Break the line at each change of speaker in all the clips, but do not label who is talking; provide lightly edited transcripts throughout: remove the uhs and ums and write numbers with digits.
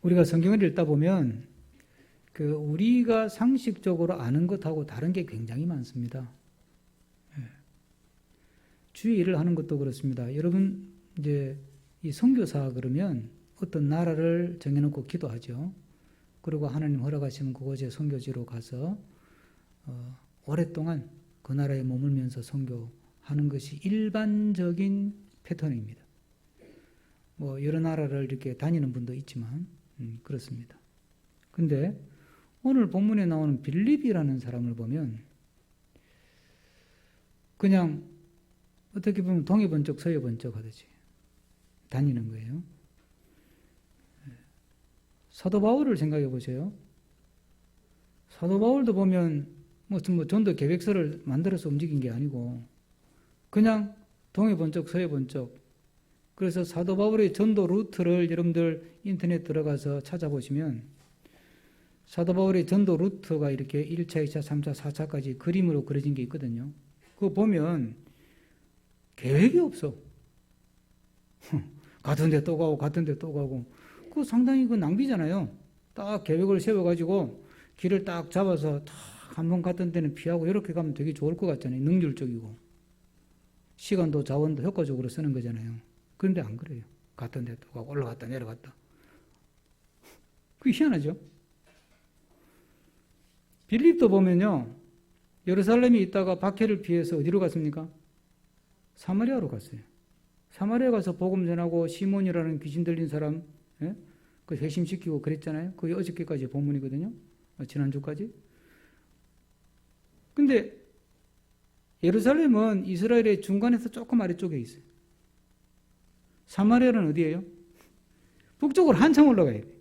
우리가 성경을 읽다 보면 우리가 상식적으로 아는 것하고 다른 게 굉장히 많습니다. 주의 일을 하는 것도 그렇습니다. 여러분 이제 이 선교사 그러면 어떤 나라를 정해놓고 기도하죠. 그리고 하나님 허락하시면 그곳에 선교지로 가서 오랫동안 그 나라에 머물면서 선교하는 것이 일반적인 패턴입니다. 뭐 여러 나라를 이렇게 다니는 분도 있지만 그렇습니다. 근데 오늘 본문에 나오는 빌립이라는 사람을 보면 그냥 어떻게 보면 동해 번쩍 서해 번쩍 하듯이 다니는 거예요. 사도 바울을 생각해 보세요. 사도 바울도 보면 무슨 전도 계획서를 만들어서 움직인 게 아니고 그냥 동해 번쩍 서해 번쩍. 그래서 사도 바울의 전도 루트를 여러분들 인터넷 들어가서 찾아보시면 사도 바울의 전도 루트가 이렇게 1차, 2차, 3차, 4차까지 그림으로 그려진 게 있거든요. 그거 보면 계획이 없어. 같은 데 또 가고 같은 데 또 가고. 그거 상당히 낭비잖아요. 딱 계획을 세워가지고 길을 딱 잡아서 딱 한 번 갔던 데는 피하고 이렇게 가면 되게 좋을 것 같잖아요. 능률적이고. 시간도 자원도 효과적으로 쓰는 거잖아요. 그런데 안 그래요. 같은 데 또 가고 올라갔다 내려갔다. 그게 희한하죠. 빌립도 보면요. 예루살렘에 있다가 박해를 피해서 어디로 갔습니까? 사마리아로 갔어요. 사마리아 가서 복음 전하고 시몬이라는 귀신 들린 사람 그 회심시키고 그랬잖아요. 그게 어저께까지 본문이거든요. 지난주까지. 근데 예루살렘은 이스라엘의 중간에서 조금 아래쪽에 있어요. 사마리아는 어디예요? 북쪽으로 한참 올라가야 돼요.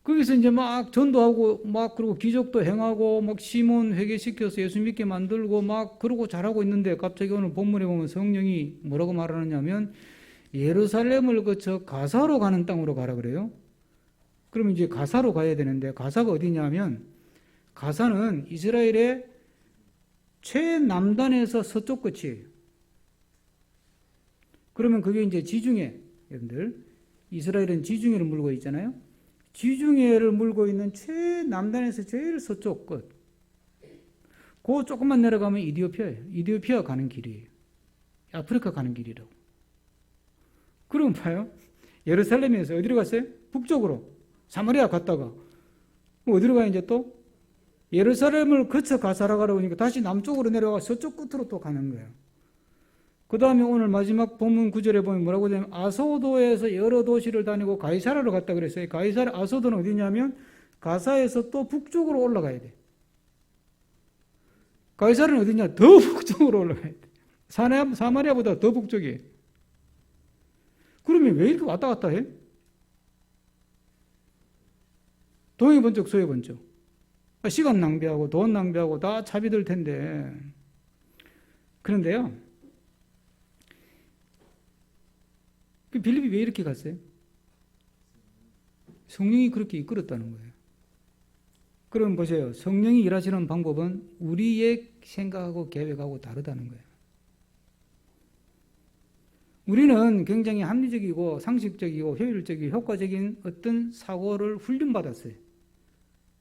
거기서 이제 막 전도하고 막 그리고 기적도 행하고 막 시몬 회개시켜서 예수 믿게 만들고 막 그러고 잘하고 있는데 갑자기 오늘 본문에 보면 성령이 뭐라고 말하느냐면 예루살렘을 거쳐 가사로 가는 땅으로 가라 그래요. 그러면 이제 가사로 가야 되는데 가사가 어디냐면 가사는 이스라엘의 최남단에서 서쪽 끝이에요. 그러면 그게 이제 지중해, 여러분들 이스라엘은 지중해를 물고 있잖아요. 지중해를 물고 있는 최남단에서 제일 서쪽 끝. 그 조금만 내려가면 이디오피아예요. 이디오피아 가는 길이에요. 아프리카 가는 길이라고. 그럼 봐요. 예루살렘에서 어디로 갔어요? 북쪽으로. 사마리아 갔다가 어디로 가요 이제 또? 예루살렘을 거쳐 가사라 가라고 하니까 다시 남쪽으로 내려가 서쪽 끝으로 또 가는 거예요. 그 다음에 오늘 마지막 본문 9절에 보면 뭐라고 되냐면 아소도에서 여러 도시를 다니고 가이사라로 갔다 그랬어요. 가이사라, 아소도는 어디냐면 가사에서 또 북쪽으로 올라가야 돼. 가이사라는 어디냐? 더 북쪽으로 올라가야 돼. 사마리아보다 더 북쪽이에요. 그러면 왜 이렇게 왔다 갔다 해? 동해 번쩍 서해 번쩍. 시간 낭비하고 돈 낭비하고 다 차비들 텐데. 그런데요. 빌립이 왜 이렇게 갔어요? 성령이 그렇게 이끌었다는 거예요. 그럼 보세요. 성령이 일하시는 방법은 우리의 생각하고 계획하고 다르다는 거예요. 우리는 굉장히 합리적이고 상식적이고 효율적이고 효과적인 어떤 사고를 훈련받았어요.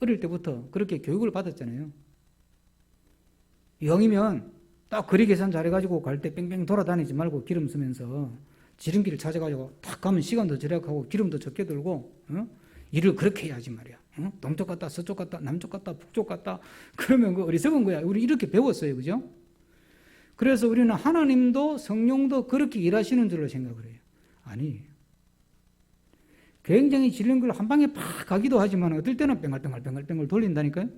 어릴 때부터 그렇게 교육을 받았잖아요. 영이면 딱 거리 계산 잘해가지고 갈 때 뺑뺑 돌아다니지 말고 기름 쓰면서 지름길을 찾아가지고 딱 가면 시간도 절약하고 기름도 적게 들고 일을 그렇게 해야지 말이야. 동쪽 갔다 서쪽 갔다 남쪽 갔다 북쪽 갔다 그러면 그 어리석은 거야. 우리 이렇게 배웠어요. 그죠? 그래서 우리는 하나님도 성령도 그렇게 일하시는 줄로 생각을 해요. 아니 굉장히 질린 걸 한 방에 팍 가기도 하지만 어떨 때는 뺑글뺑글 돌린다니까요.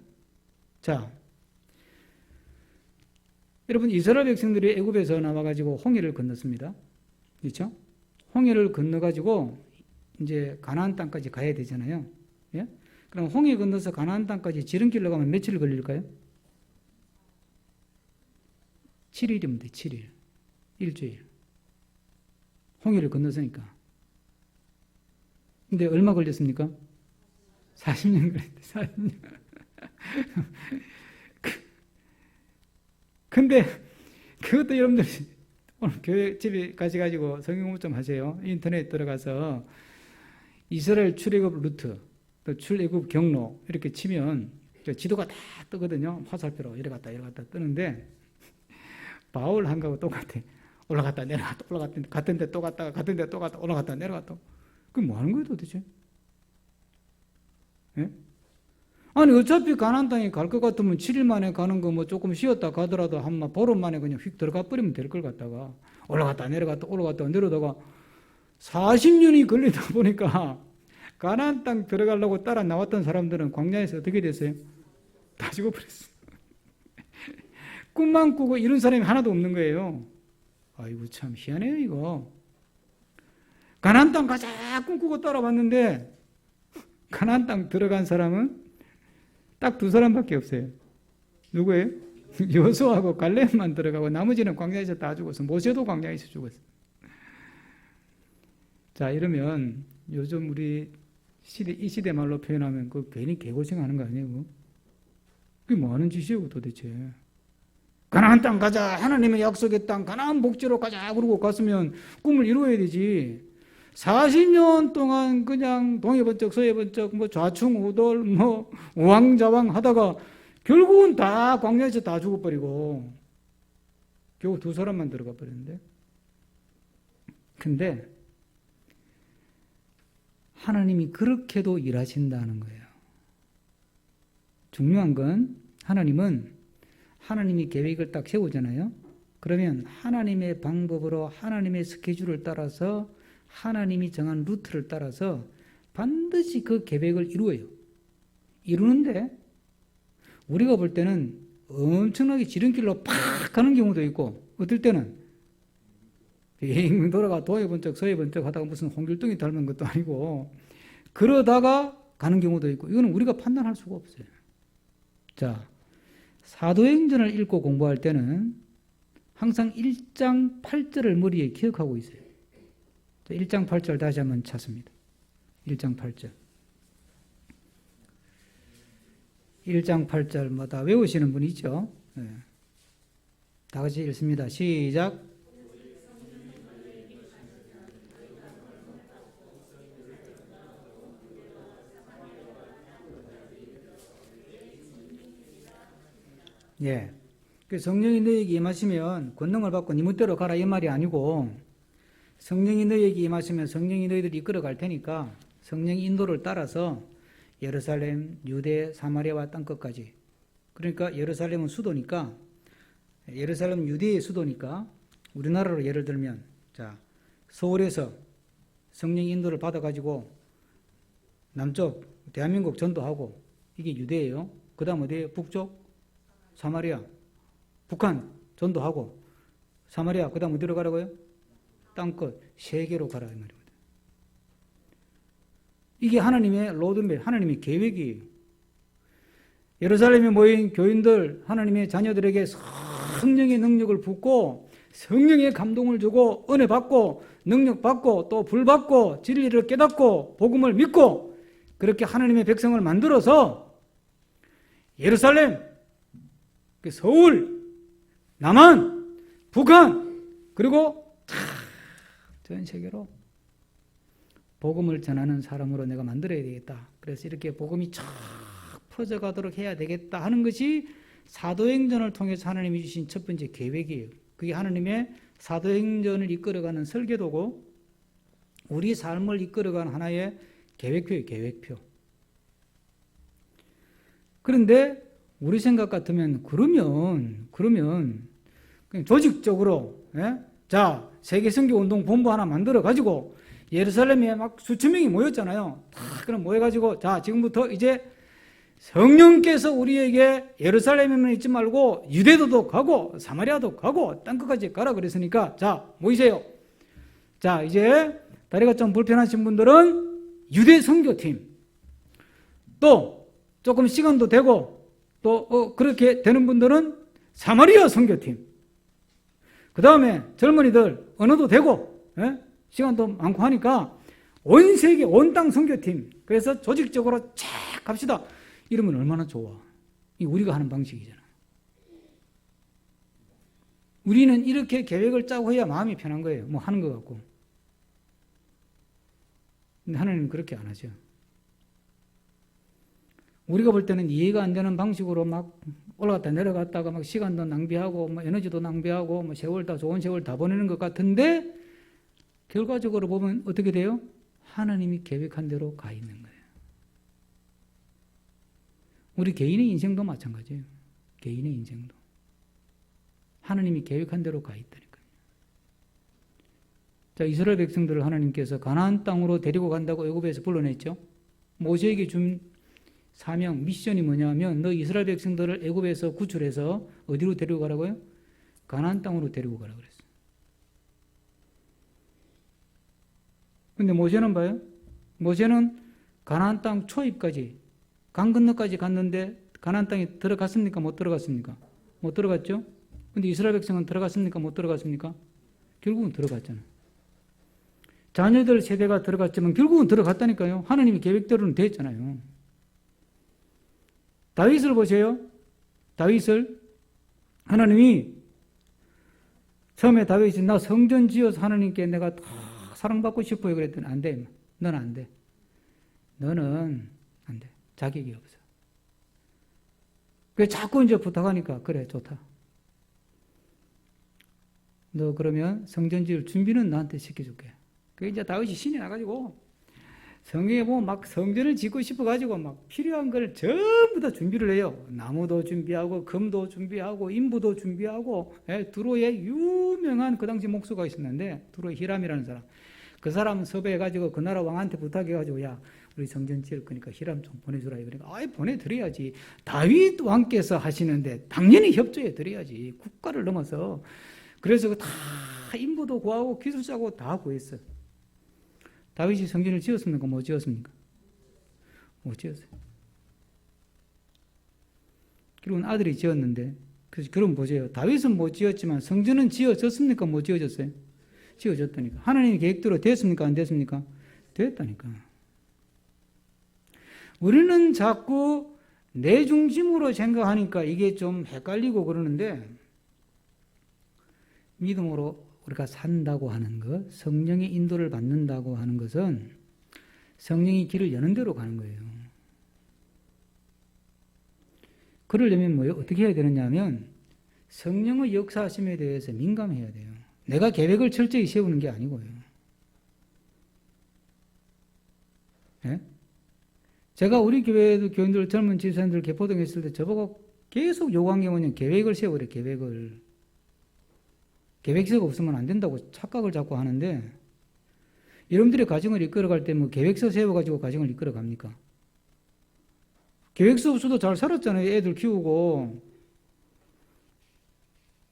자, 여러분 이스라엘 백성들이 애굽에서 나와가지고 홍해를 건넜습니다. 그렇죠? 홍해를 건너가지고 이제 가나안 땅까지 가야 되잖아요. 예? 그럼 홍해 건너서 가나안 땅까지 지름길로 가면 며칠 걸릴까요? 7일이면 돼. 7일. 일주일. 홍해를 건너서니까. 근데 얼마 걸렸습니까? 40년 걸렸대. 40년. 근데 그것도 여러분들 오늘 교회 집에 가셔가지고 성경 공부 좀 하세요. 인터넷 들어가서 이스라엘 출애굽 루트, 또 출애굽 경로 이렇게 치면 지도가 다 뜨거든요. 화살표로 이래 갔다 뜨는데 바울 한 거하고 똑같아. 올라갔다 내려갔다 올라갔다 같은 데 또 갔다가 같은 데 또 갔다 올라갔다 내려갔다. 그게 뭐 하는 거예요 도대체? 예? 아니 어차피 가나안 땅에 갈 것 같으면 7일 만에 가는 거 뭐 조금 쉬었다 가더라도 한 보름 만에 그냥 휙 들어가 버리면 될 걸 갖다가 올라갔다 내려갔다 올라갔다 내려다가 40년이 걸리다 보니까 가나안 땅 들어가려고 따라 나왔던 사람들은 광야에서 어떻게 됐어요? 다 죽어버렸어요. 꿈만 꾸고 이런 사람이 하나도 없는 거예요. 아이고 참 희한해요 이거. 가나안 땅 가자 꿈꾸고 따라왔는데 가나안 땅 들어간 사람은 딱 두 사람밖에 없어요. 누구예요? 여호수아하고 갈렙만 들어가고 나머지는 광야에서 다 죽었어. 모세도 광야에서 죽었어. 자 이러면 요즘 우리 이 시대 말로 표현하면 그 괜히 개고생하는 거 아니에요? 그게 뭐 하는 짓이에요 도대체? 가나안 땅 가자 하나님의 약속의 땅 가나안 복지로 가자 그러고 갔으면 꿈을 이루어야 되지. 40년 동안 그냥 동해 번쩍 서해 번쩍 뭐 좌충 우돌 뭐 우왕좌왕 하다가 결국은 다 광야에서 다 죽어버리고 겨우 두 사람만 들어가 버렸는데. 근데 하나님이 그렇게도 일하신다는 거예요. 중요한 건 하나님은 하나님이 계획을 딱 세우잖아요. 그러면 하나님의 방법으로 하나님의 스케줄을 따라서 하나님이 정한 루트를 따라서 반드시 그 계획을 이루어요. 이루는데 우리가 볼 때는 엄청나게 지름길로 팍 가는 경우도 있고 어떨 때는 빙 돌아가 동해 번쩍 서해 번쩍 하다가 무슨 홍길동이 닮은 것도 아니고 그러다가 가는 경우도 있고 이거는 우리가 판단할 수가 없어요. 자, 사도행전을 읽고 공부할 때는 항상 1장 8절을 머리에 기억하고 있어요. 1장 8절 다시 한번 찾습니다. 1장 8절. 1장 8절 뭐 다 외우시는 분 있죠? 네. 다 같이 읽습니다. 시작. 예. 그 성령이 너에게 임하시면 권능을 받고 네 멋대로 가라 이 말이 아니고 성령이 너에게 임하시면 성령이 너희들 이끌어 갈 테니까 성령의 인도를 따라서 예루살렘, 유대, 사마리아와 땅끝까지. 그러니까 예루살렘은 수도니까 예루살렘 유대의 수도니까 우리나라로 예를 들면 자 서울에서 성령의 인도를 받아가지고 남쪽 대한민국 전도하고 이게 유대예요. 그 다음 어디예요? 북쪽 사마리아, 북한 전도하고 사마리아 그 다음 어디로 가라고요? 땅끝 세계로 가라 이 말이거든요. 이게 하나님의 로드맵, 하나님의 계획이에요. 예루살렘에 모인 교인들, 하나님의 자녀들에게 성령의 능력을 붓고 성령의 감동을 주고 은혜 받고 능력 받고 또 불 받고 진리를 깨닫고 복음을 믿고 그렇게 하나님의 백성을 만들어서 예루살렘, 서울, 남한, 북한 그리고 전 세계로 복음을 전하는 사람으로 내가 만들어야 되겠다. 그래서 이렇게 복음이 쫙 퍼져가도록 해야 되겠다 하는 것이 사도행전을 통해서 하나님이 주신 첫 번째 계획이에요. 그게 하나님의 사도행전을 이끌어가는 설계도고 우리 삶을 이끌어가는 하나의 계획표예요. 계획표. 그런데 우리 생각 같으면 그러면 그냥 조직적으로 자 세계선교운동 본부 하나 만들어 가지고 예루살렘에 막 수천 명이 모였잖아요. 다 그럼 모여가지고 자 지금부터 이제 성령께서 우리에게 예루살렘에만 있지 말고 유대도도 가고 사마리아도 가고 땅끝까지 가라 그랬으니까 자 모이세요. 자 이제 다리가 좀 불편하신 분들은 유대 선교팀 또 조금 시간도 되고 또 그렇게 되는 분들은 사마리아 선교팀 그 다음에 젊은이들 언어도 되고 시간도 많고 하니까 온 세계 온 땅 선교팀 그래서 조직적으로 쫙 갑시다. 이러면 얼마나 좋아. 이 우리가 하는 방식이잖아. 우리는 이렇게 계획을 짜고 해야 마음이 편한 거예요. 뭐 하는 것 같고. 근데 하나님은 그렇게 안 하죠. 우리가 볼 때는 이해가 안 되는 방식으로 막 올라갔다 내려갔다가 막 시간도 낭비하고 뭐 에너지도 낭비하고 뭐 세월 다 좋은 세월 다 보내는 것 같은데 결과적으로 보면 어떻게 돼요? 하나님이 계획한 대로 가 있는 거예요. 우리 개인의 인생도 마찬가지예요. 개인의 인생도. 하나님이 계획한 대로 가 있다니까요. 자, 이스라엘 백성들을 하나님께서 가나안 땅으로 데리고 간다고 애굽에서 불러냈죠. 모세에게 준 사명, 미션이 뭐냐면 너 이스라엘 백성들을 애굽에서 구출해서 어디로 데리고 가라고요? 가나안 땅으로 데리고 가라고 그랬어요. 근데 모세는 봐요. 모세는 가나안 땅 초입까지 강 건너까지 갔는데 가나안 땅에 들어갔습니까? 못 들어갔습니까? 못 들어갔죠? 근데 이스라엘 백성은 들어갔습니까? 못 들어갔습니까? 결국은 들어갔잖아요. 자녀들 세대가 들어갔지만 결국은 들어갔다니까요. 하나님의 계획대로는 됐잖아요. 다윗을 보세요. 다윗을 하나님이 처음에 다윗이 나 성전 지어서 하나님께 내가 다 사랑받고 싶어요 그랬더니 안 돼. 너는 안 돼. 너는 안 돼. 자격이 없어. 그 자꾸 이제 부탁하니까 그래 좋다. 너 그러면 성전 지을 준비는 나한테 시켜줄게. 그 이제 다윗이 신이 나가지고 성경에 보면 막 성전을 짓고 싶어가지고 막 필요한 걸 전부 다 준비를 해요. 나무도 준비하고 금도 준비하고 인부도 준비하고 두로의 유명한 그 당시 목수가 있었는데 두로의 히람이라는 사람. 그 사람 섭외해가지고 그 나라 왕한테 부탁해가지고 야 우리 성전 지을 거니까 히람 좀 보내주라. 그러니까 아예 보내드려야지. 다윗 왕께서 하시는데 당연히 협조해 드려야지. 국가를 넘어서. 그래서 다 인부도 구하고 기술자고 다 구했어요. 다윗이 성전을 지었습니까? 못 지었습니까? 못 지었어요. 결국은 아들이 지었는데, 그래서 그럼 보세요. 다윗은 못 지었지만 성전은 지어졌습니까? 못 지어졌어요? 지어졌다니까. 하나님의 계획대로 됐습니까? 안 됐습니까? 됐다니까. 우리는 자꾸 내 중심으로 생각하니까 이게 좀 헷갈리고 그러는데, 믿음으로 우리가 산다고 하는 것, 성령의 인도를 받는다고 하는 것은 성령이 길을 여는 대로 가는 거예요. 그러려면 뭐예요? 어떻게 해야 되느냐 하면 성령의 역사하심에 대해서 민감해야 돼요. 내가 계획을 철저히 세우는 게 아니고요. 네? 제가 우리 교회에도 교인들, 젊은 집사님들 개포동 했을 때 저보고 계속 요구한 게 뭐냐면 계획을 세우래, 계획을. 계획서가 없으면 안 된다고 착각을 자꾸 하는데 여러분들의 가정을 이끌어갈 때 뭐 계획서 세워가지고 가정을 이끌어갑니까? 계획서 없어도 잘 살았잖아요. 애들 키우고.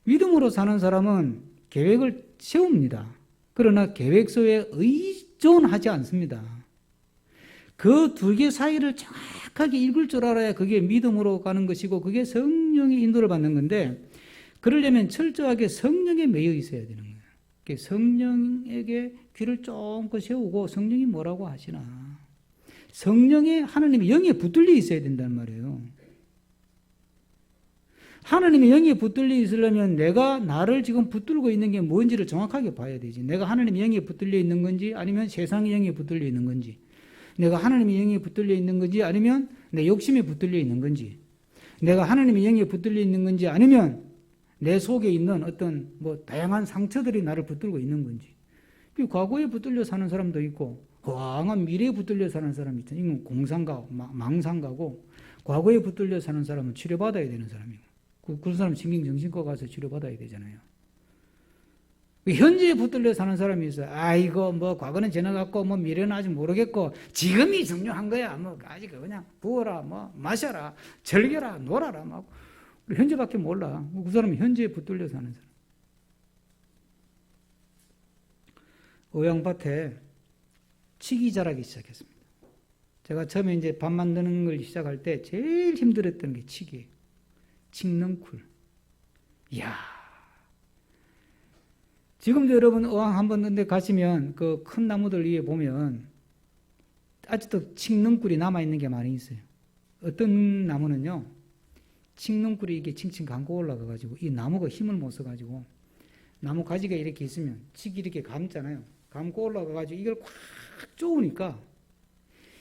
믿음으로 사는 사람은 계획을 세웁니다. 그러나 계획서에 의존하지 않습니다. 그 두 개 사이를 정확하게 읽을 줄 알아야 그게 믿음으로 가는 것이고 그게 성령의 인도를 받는 건데 그러려면 철저하게 성령에 매여 있어야 되는 거예요. 성령에게 귀를 쫑긋 세우고 성령이 뭐라고 하시나. 성령의 하나님의 영에 붙들려 있어야 된단 말이에요. 하나님의 영에 붙들려 있으려면 내가 나를 지금 붙들고 있는 게 뭔지를 정확하게 봐야 되지. 내가 하나님의 영에 붙들려 있는 건지 아니면 세상의 영에 붙들려 있는 건지. 내가 하나님의 영에 붙들려 있는 건지 아니면 내 욕심에 붙들려 있는 건지. 내가 하나님의 영에 붙들려 있는 건지 아니면 내 속에 있는 어떤 뭐 다양한 상처들이 나를 붙들고 있는 건지. 과거에 붙들려 사는 사람도 있고 광한 미래에 붙들려 사는 사람이 있잖아요. 이건 공상가고 망상가고 과거에 붙들려 사는 사람은 치료받아야 되는 사람이고 그런 사람 신경정신과 가서 치료받아야 되잖아요. 현재에 붙들려 사는 사람이 있어요. 아이고 뭐 과거는 지나갔고 뭐 미래는 아직 모르겠고 지금이 중요한 거야. 뭐 아직 그냥 부어라 뭐 마셔라 즐겨라 놀아라 막 현재밖에 몰라. 그 사람은 현재에 붙들려 사는 사람. 의왕밭에 치기 자라기 시작했습니다. 제가 처음에 이제 밥 만드는 걸 시작할 때 제일 힘들었던 게 치기예요. 칡넝쿨. 이야. 지금도 여러분 의왕 한번 근데 가시면 그 큰 나무들 위에 보면 아직도 칡넝쿨이 남아있는 게 많이 있어요. 어떤 나무는요. 칡넝쿨이 이게 칭칭 감고 올라가가지고 이 나무가 힘을 못 써가지고 나무 가지가 이렇게 있으면 칡이 이렇게 감잖아요. 감고 올라가가지고 이걸 꽉 쪼으니까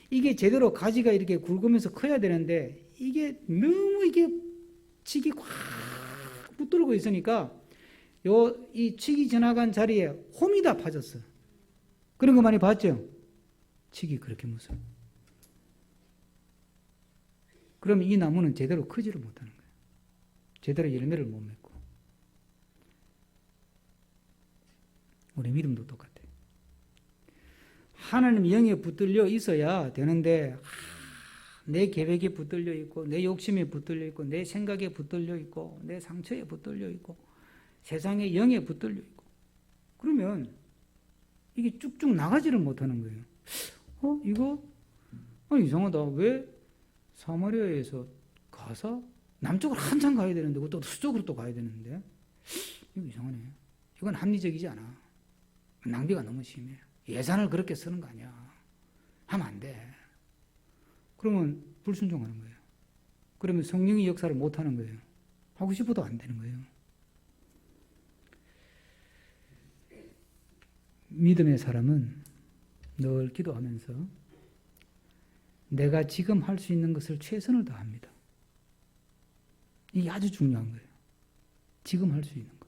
이게 제대로 가지가 이렇게 굵으면서 커야 되는데 이게 너무 이게 칡이 꽉 붙들고 있으니까 이 칡이 지나간 자리에 홈이 다 파졌어. 그런 거 많이 봤죠? 칡이 그렇게 무서워. 그럼 이 나무는 제대로 크지를 못하는 거예요. 제대로 열매를 못 맺고. 우리 믿음도 똑같아요. 하나님 영에 붙들려 있어야 되는데 내 계획에 붙들려 있고 내 욕심에 붙들려 있고 내 생각에 붙들려 있고 내 상처에 붙들려 있고 세상의 영에 붙들려 있고 그러면 이게 쭉쭉 나가지를 못하는 거예요. 이거 이상하다. 왜 사마리아에서 가서 남쪽으로 한참 가야 되는데 또 서쪽으로 또 가야 되는데 이거 이상하네. 이건 합리적이지 않아. 낭비가 너무 심해. 예산을 그렇게 쓰는 거 아니야. 하면 안 돼. 그러면 불순종하는 거예요. 그러면 성령의 역사를 못 하는 거예요. 하고 싶어도 안 되는 거예요. 믿음의 사람은 늘 기도하면서 내가 지금 할 수 있는 것을 최선을 다합니다. 이게 아주 중요한 거예요. 지금 할 수 있는 것.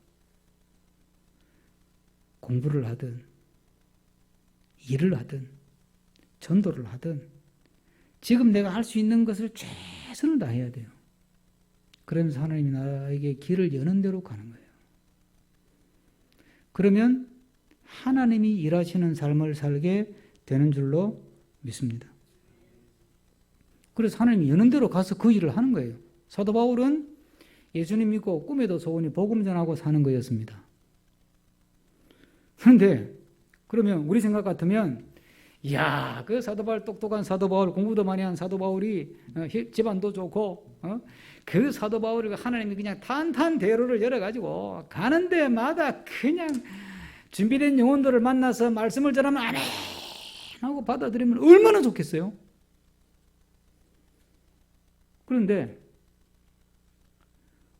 공부를 하든 일을 하든 전도를 하든 지금 내가 할 수 있는 것을 최선을 다해야 돼요. 그러면서 하나님이 나에게 길을 여는 대로 가는 거예요. 그러면 하나님이 일하시는 삶을 살게 되는 줄로 믿습니다. 그래서 하나님이 여는 대로 가서 그 일을 하는 거예요. 사도 바울은 예수님 믿고 꿈에도 소원이 복음 전하고 사는 거였습니다. 그런데 그러면 우리 생각 같으면 이야, 그 사도 바울 똑똑한 사도 바울 공부도 많이 한 사도 바울이 집안도 좋고 그 사도 바울이 하나님이 그냥 탄탄대로를 열어가지고 가는 데마다 그냥 준비된 영혼들을 만나서 말씀을 전하면 아멘 하고 받아들이면 얼마나 좋겠어요. 그런데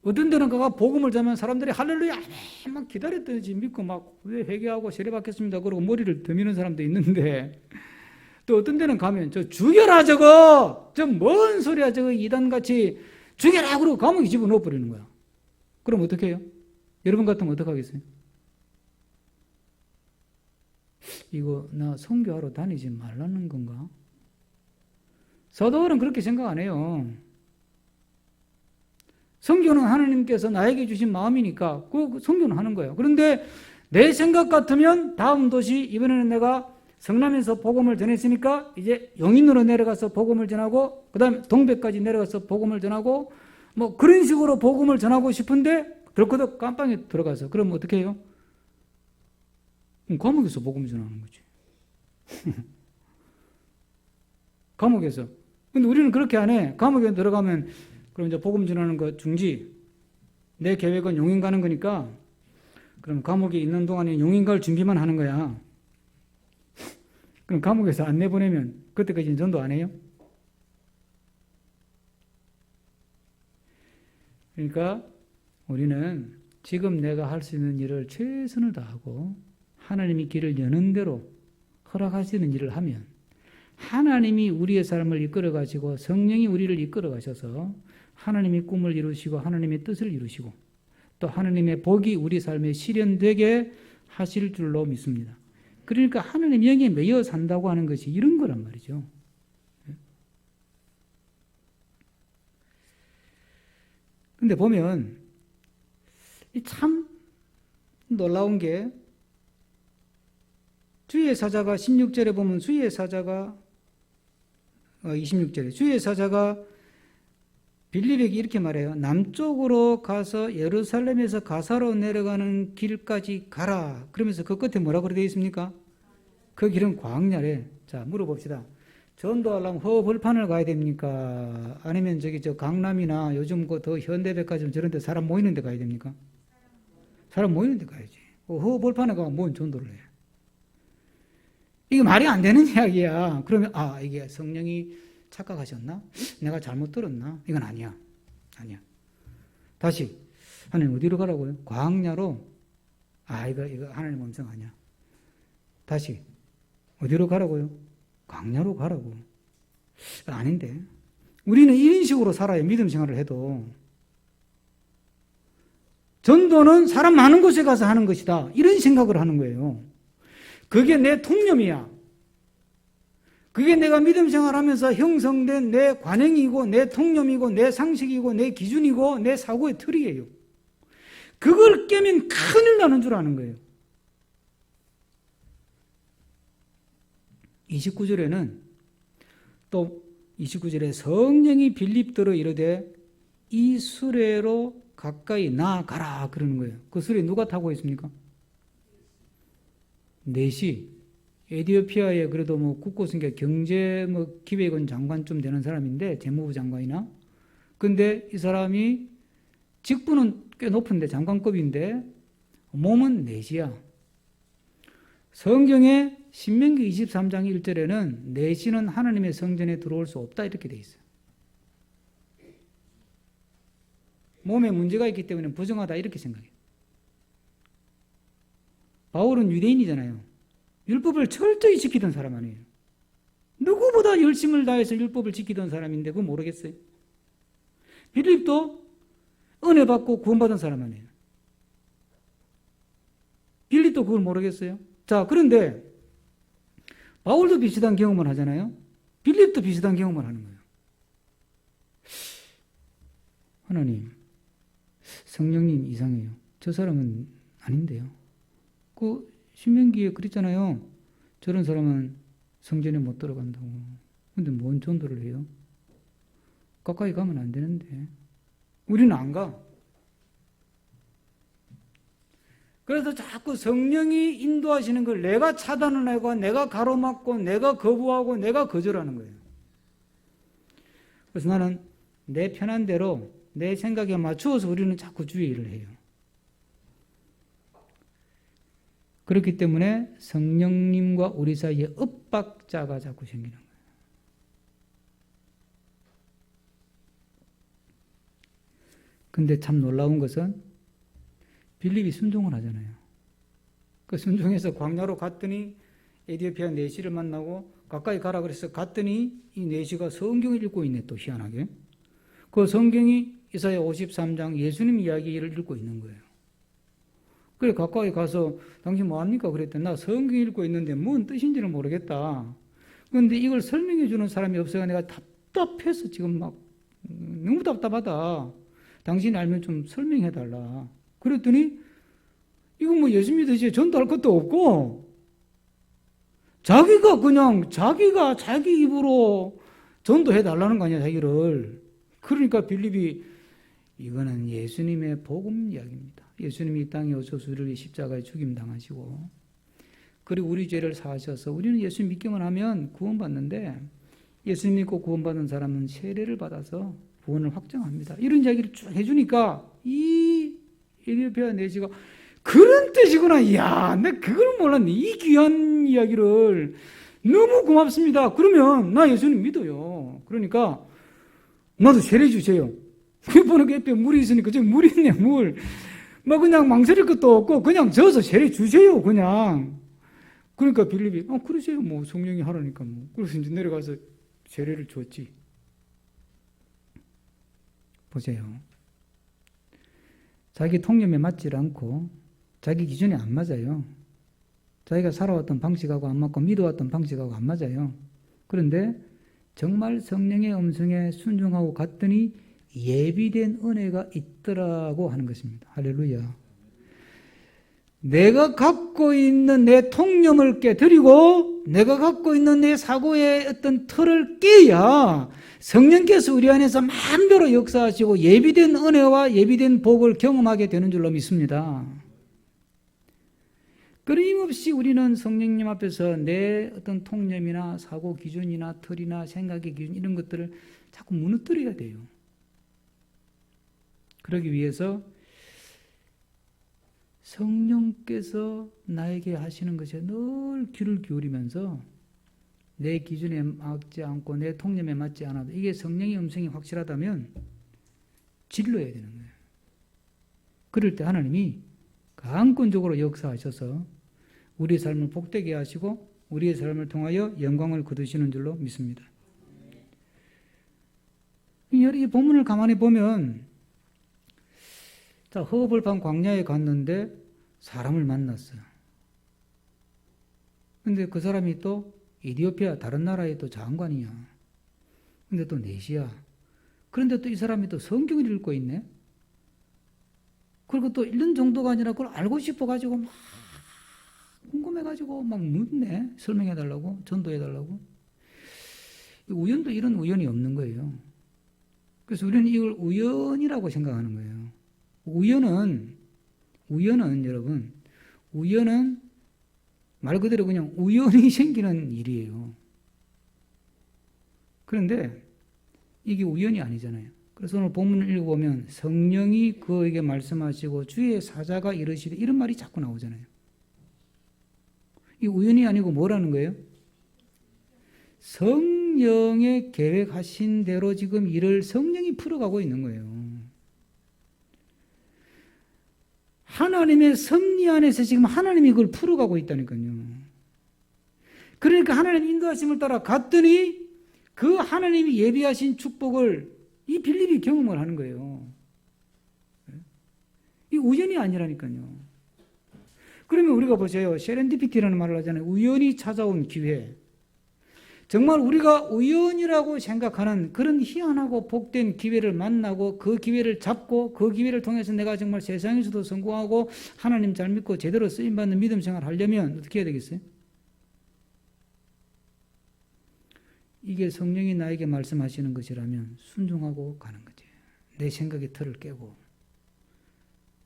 어떤 데는 그가 복음을 전하면 사람들이 할렐루야 아멘 막 기다렸더니 믿고 막 왜 회개하고 세례받겠습니다 그러고 머리를 드미는 사람도 있는데 또 어떤 데는 가면 저 죽여라 저거 저 뭔 소리야 저거 이단같이 죽여라 그러고 감옥에 집어넣어 버리는 거야. 그럼 어떻게 해요? 여러분 같으면 어떻게 하겠어요? 이거 나 선교하러 다니지 말라는 건가? 사도들은 그렇게 생각 안 해요. 선교는 하나님께서 나에게 주신 마음이니까 그 선교는 하는 거예요. 그런데 내 생각 같으면 다음 도시 이번에는 내가 성남에서 복음을 전했으니까 이제 용인으로 내려가서 복음을 전하고 그 다음에 동백까지 내려가서 복음을 전하고 뭐 그런 식으로 복음을 전하고 싶은데 덜커덕 깜빵에 들어가서 그럼 어떻게 해요? 감옥에서 복음을 전하는 거지. 감옥에서. 근데 우리는 그렇게 안 해. 감옥에 들어가면 그럼 이제 복음 전하는 거 중지. 내 계획은 용인 가는 거니까 그럼 감옥에 있는 동안에 용인 갈 준비만 하는 거야. 그럼 감옥에서 안 내보내면 그때까지는 전도 안 해요? 그러니까 우리는 지금 내가 할 수 있는 일을 최선을 다하고 하나님이 길을 여는 대로 허락하시는 일을 하면 하나님이 우리의 삶을 이끌어 가시고 성령이 우리를 이끌어 가셔서 하나님의 꿈을 이루시고 하나님의 뜻을 이루시고 또 하나님의 복이 우리 삶에 실현되게 하실 줄로 믿습니다. 그러니까 하나님 영에 매여 산다고 하는 것이 이런 거란 말이죠. 근데 보면 참 놀라운 게 주의 사자가 16절에 보면 주의 사자가 26절에 주의 사자가 빌립에게 이렇게 말해요. 남쪽으로 가서 예루살렘에서 가사로 내려가는 길까지 가라. 그러면서 그 끝에 뭐라고 되어 있습니까? 그 길은 광야래. 자, 물어봅시다. 전도하려면 허벌판을 가야 됩니까? 아니면 저 강남이나 요즘 그 더 현대백화점 저런 데 사람 모이는 데 가야 됩니까? 사람 모이는 데 가야지. 허벌판에 가면 뭔 전도를 해? 이게 말이 안 되는 이야기야. 그러면 이게 성령이 착각하셨나? 내가 잘못 들었나? 이건 아니야. 아니야. 다시 하나님 어디로 가라고요? 광야로 이거 하나님 음성 아니야. 다시 어디로 가라고요? 광야로 가라고. 아닌데. 우리는 이런 식으로 살아요. 믿음 생활을 해도. 전도는 사람 많은 곳에 가서 하는 것이다. 이런 생각을 하는 거예요. 그게 내 통념이야. 그게 내가 믿음 생활하면서 형성된 내 관행이고 내 통념이고 내 상식이고 내 기준이고 내 사고의 틀이에요. 그걸 깨면 큰일 나는 줄 아는 거예요. 29절에는 또 29절에 성령이 빌립더러 이르되 이 수레로 가까이 나아가라 그러는 거예요. 그 수레 누가 타고 있습니까? 넷이 에티오피아에 그래도 뭐 국고승계 경제 기획원 장관쯤 되는 사람인데 재무부 장관이나 근데 이 사람이 직분은 꽤 높은데 장관급인데 몸은 넷이야. 성경에 신명기 23장 1절에는 넷이는 하나님의 성전에 들어올 수 없다 이렇게 돼 있어요. 몸에 문제가 있기 때문에 부정하다 이렇게 생각해요. 바울은 유대인이잖아요. 율법을 철저히 지키던 사람 아니에요. 누구보다 열심을 다해서 율법을 지키던 사람인데 그거 모르겠어요. 빌립도 은혜 받고 구원받은 사람 아니에요. 빌립도 그걸 모르겠어요. 자, 그런데 바울도 비슷한 경험을 하잖아요. 빌립도 비슷한 경험을 하는 거예요. 하나님, 성령님 이상해요. 저 사람은 아닌데요. 그 신명기에 그랬잖아요. 저런 사람은 성전에 못 들어간다고. 근데 뭔 전도를 해요? 가까이 가면 안 되는데. 우리는 안 가. 그래서 자꾸 성령이 인도하시는 걸 내가 차단을 하고 내가 가로막고 내가 거부하고 내가 거절하는 거예요. 그래서 나는 내 편한 대로 내 생각에 맞추어서 우리는 자꾸 주의를 해요. 그렇기 때문에 성령님과 우리 사이에 엇박자가 자꾸 생기는 거예요. 근데 참 놀라운 것은 빌립이 순종을 하잖아요. 그 순종해서 광야로 갔더니 에티오피아 내시를 만나고 가까이 가라 그래서 갔더니 이 내시가 성경을 읽고 있네 또 희한하게. 그 성경이 이사야 53장 예수님 이야기를 읽고 있는 거예요. 그래 가까이 가서 당신 뭐합니까? 그랬더니 나 성경 읽고 있는데 뭔 뜻인지는 모르겠다. 그런데 이걸 설명해 주는 사람이 없어서 내가 답답해서 지금 막 너무 답답하다. 당신이 알면 좀 설명해 달라. 그랬더니 이거 뭐 예수 믿으시 전도할 것도 없고 자기가 자기 입으로 전도해 달라는 거 아니야 자기를. 그러니까 빌립이 이거는 예수님의 복음 이야기입니다. 예수님이 이 땅에 오셔서 우리를 십자가에 죽임당하시고 그리고 우리 죄를 사하셔서 우리는 예수 믿기만 하면 구원받는데 예수 믿고 구원받은 사람은 세례를 받아서 구원을 확정합니다. 이런 이야기를 쭉 해주니까 이 에티오피아 내시가 그런 뜻이구나. 이야, 내가 그걸 몰랐네. 이 귀한 이야기를 너무 고맙습니다. 그러면 나 예수님 믿어요. 그러니까 나도 세례 주세요. 보니까 옆에 물이 있으니까 저기 물 있네 물. 막 그냥 망설일 것도 없고 그냥 저어서 세례 주세요 그냥. 그러니까 빌립이 그러세요 뭐 성령이 하라니까 뭐. 그래서 이제 내려가서 세례를 줬지. 보세요. 자기 통념에 맞지 않고 자기 기준에 안 맞아요. 자기가 살아왔던 방식하고 안 맞고 믿어왔던 방식하고 안 맞아요. 그런데 정말 성령의 음성에 순종하고 갔더니 예비된 은혜가 있더라고 하는 것입니다. 할렐루야. 내가 갖고 있는 내 통념을 깨뜨리고 내가 갖고 있는 내 사고의 어떤 틀을 깨야 성령께서 우리 안에서 마음대로 역사하시고 예비된 은혜와 예비된 복을 경험하게 되는 줄로 믿습니다. 끊임없이 우리는 성령님 앞에서 내 어떤 통념이나 사고 기준이나 틀이나 생각의 기준 이런 것들을 자꾸 무너뜨려야 돼요. 그러기 위해서 성령께서 나에게 하시는 것에 늘 귀를 기울이면서 내 기준에 맞지 않고 내 통념에 맞지 않아도 이게 성령의 음성이 확실하다면 질러야 되는 거예요. 그럴 때 하나님이 강권적으로 역사하셔서 우리 삶을 복되게 하시고 우리의 삶을 통하여 영광을 거두시는 줄로 믿습니다. 이 본문을 가만히 보면 자, 허벌판 광야에 갔는데 사람을 만났어요. 근데 그 사람이 또 이디오피아 다른 나라의 또 장관이야. 근데 또 넷이야. 그런데 또 이 사람이 또 성경을 읽고 있네. 그리고 또 읽는 정도가 아니라 그걸 알고 싶어가지고 막 궁금해가지고 막 묻네. 설명해달라고, 전도해달라고. 우연도 이런 우연이 없는 거예요. 그래서 우리는 이걸 우연이라고 생각하는 거예요. 우연은 여러분, 우연은 말 그대로 그냥 우연히 생기는 일이에요. 그런데 이게 우연이 아니잖아요. 그래서 오늘 본문을 읽어보면 성령이 그에게 말씀하시고 주의 사자가 이르시되 이런 말이 자꾸 나오잖아요. 이 우연이 아니고 뭐라는 거예요? 성령의 계획하신 대로 지금 일을 성령이 풀어가고 있는 거예요. 하나님의 섭리 안에서 지금 하나님이 그걸 풀어가고 있다니까요. 그러니까 하나님 인도하심을 따라 갔더니 그 하나님이 예비하신 축복을 이 빌립이 경험을 하는 거예요. 이 우연이 아니라니까요. 그러면 우리가 보세요. 세렌디피티라는 말을 하잖아요. 우연히 찾아온 기회. 정말 우리가 우연이라고 생각하는 그런 희한하고 복된 기회를 만나고 그 기회를 잡고 그 기회를 통해서 내가 정말 세상에서도 성공하고 하나님 잘 믿고 제대로 쓰임받는 믿음 생활을 하려면 어떻게 해야 되겠어요? 이게 성령이 나에게 말씀하시는 것이라면 순종하고 가는 거지. 내 생각의 틀을 깨고.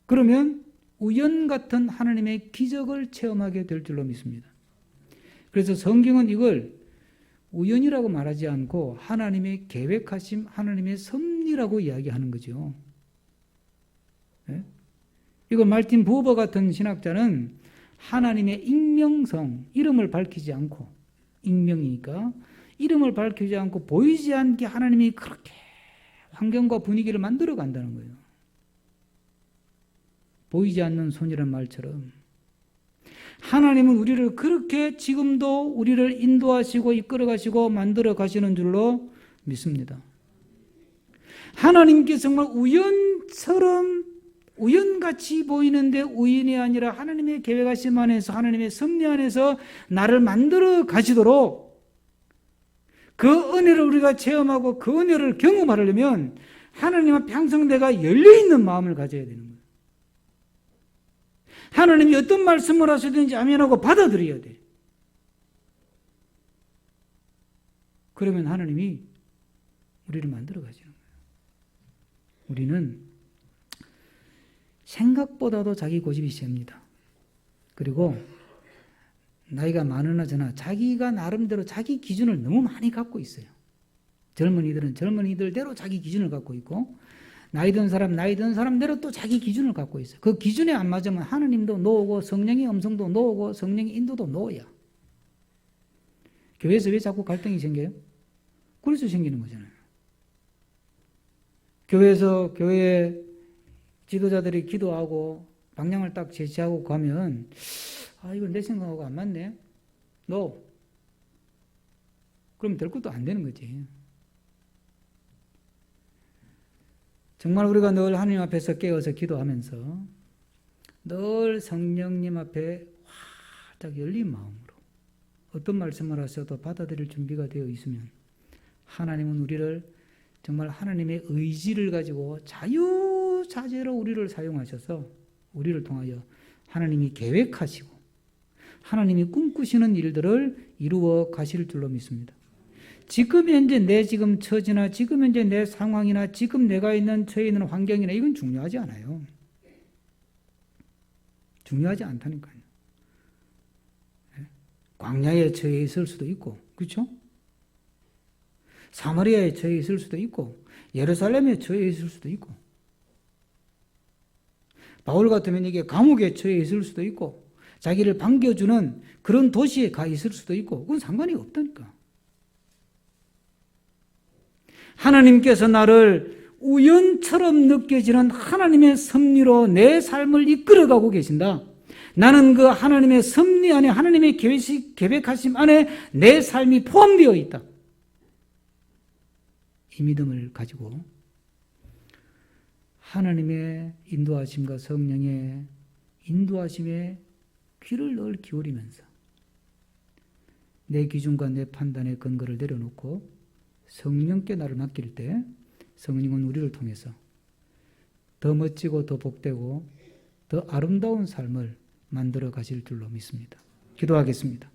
그러면 우연 같은 하나님의 기적을 체험하게 될 줄로 믿습니다. 그래서 성경은 이걸 우연이라고 말하지 않고 하나님의 계획하심, 하나님의 섭리라고 이야기하는 거죠. 네? 이거 말틴 부버 같은 신학자는 하나님의 익명성, 이름을 밝히지 않고, 익명이니까 이름을 밝히지 않고 보이지 않게 하나님이 그렇게 환경과 분위기를 만들어 간다는 거예요. 보이지 않는 손이란 말처럼 하나님은 우리를 그렇게 지금도 우리를 인도하시고 이끌어 가시고 만들어 가시는 줄로 믿습니다. 하나님께 정말 우연같이 보이는데 우연이 아니라 하나님의 계획하심 안에서 하나님의 섭리 안에서 나를 만들어 가시도록 그 은혜를 우리가 체험하고 그 은혜를 경험하려면 하나님 앞에 항상 내가 열려있는 마음을 가져야 되는 거예요. 하나님이 어떤 말씀을 하시든지 아멘하고 받아들여야 돼. 그러면 하나님이 우리를 만들어 가시는 거예요. 우리는 생각보다도 자기 고집이 셉니다. 그리고 나이가 많으나 저나 자기가 나름대로 자기 기준을 너무 많이 갖고 있어요. 젊은이들은 젊은이들대로 자기 기준을 갖고 있고 나이 든 사람대로 또 자기 기준을 갖고 있어요. 그 기준에 안 맞으면 하나님도 노고 성령의 음성도 노고 성령의 인도도 노야. 교회에서 왜 자꾸 갈등이 생겨요? 그래서 생기는 거잖아요. 교회에서 교회 지도자들이 기도하고 방향을 딱 제시하고 가면 이건 내 생각하고 안 맞네. 그럼 될 것도 안 되는 거지. 정말 우리가 늘 하나님 앞에서 깨어서 기도하면서 늘 성령님 앞에 활짝 열린 마음으로 어떤 말씀을 하셔도 받아들일 준비가 되어 있으면 하나님은 우리를 정말 하나님의 의지를 가지고 자유자재로 우리를 사용하셔서 우리를 통하여 하나님이 계획하시고 하나님이 꿈꾸시는 일들을 이루어 가실 줄로 믿습니다. 지금 현재 내 지금 처지나 지금 현재 내 상황이나 지금 내가 있는 처해 있는 환경이나 이건 중요하지 않아요. 중요하지 않다니까요. 광야에 처해 있을 수도 있고, 그렇죠? 사마리아에 처해 있을 수도 있고, 예루살렘에 처해 있을 수도 있고, 바울 같으면 이게 감옥에 처해 있을 수도 있고, 자기를 반겨주는 그런 도시에 가 있을 수도 있고, 그건 상관이 없다니까. 하나님께서 나를 우연처럼 느껴지는 하나님의 섭리로 내 삶을 이끌어가고 계신다. 나는 그 하나님의 섭리 안에, 하나님의 계획하심 안에 내 삶이 포함되어 있다. 이 믿음을 가지고 하나님의 인도하심과 성령의 인도하심에 귀를 늘 기울이면서 내 기준과 내 판단의 근거를 내려놓고 성령께 나를 맡길 때 성령은 우리를 통해서 더 멋지고 더 복되고 더 아름다운 삶을 만들어 가실 줄로 믿습니다. 기도하겠습니다.